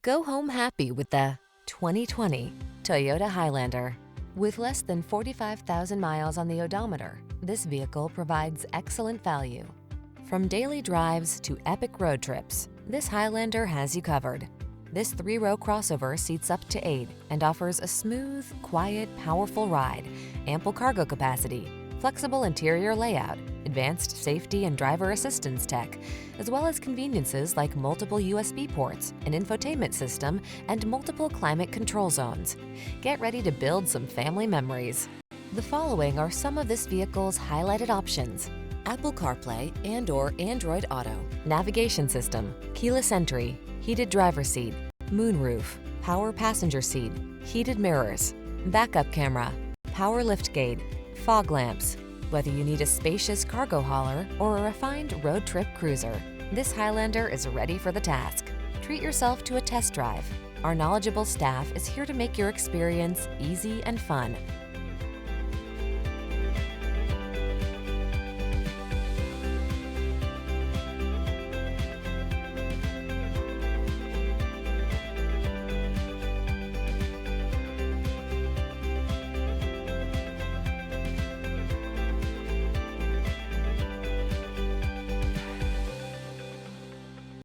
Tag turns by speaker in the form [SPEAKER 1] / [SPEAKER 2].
[SPEAKER 1] Go home happy with the 2020 Toyota Highlander. With less than 45,000 miles on the odometer, this vehicle provides excellent value. From daily drives to epic road trips, this Highlander has you covered. This 3-row crossover seats up to 8 and offers a smooth, quiet, powerful ride, ample cargo capacity, flexible interior layout, advanced safety and driver assistance tech, as well as conveniences like multiple USB ports, an infotainment system, and multiple climate control zones. Get ready to build some family memories. The following are some of this vehicle's highlighted options: Apple CarPlay and/or Android Auto, navigation system, keyless entry, heated driver's seat, moonroof, power passenger seat, heated mirrors, backup camera, power liftgate, fog lamps. Whether you need a spacious cargo hauler or a refined road trip cruiser, this Highlander is ready for the task. Treat yourself to a test drive. Our knowledgeable staff is here to make your experience easy and fun.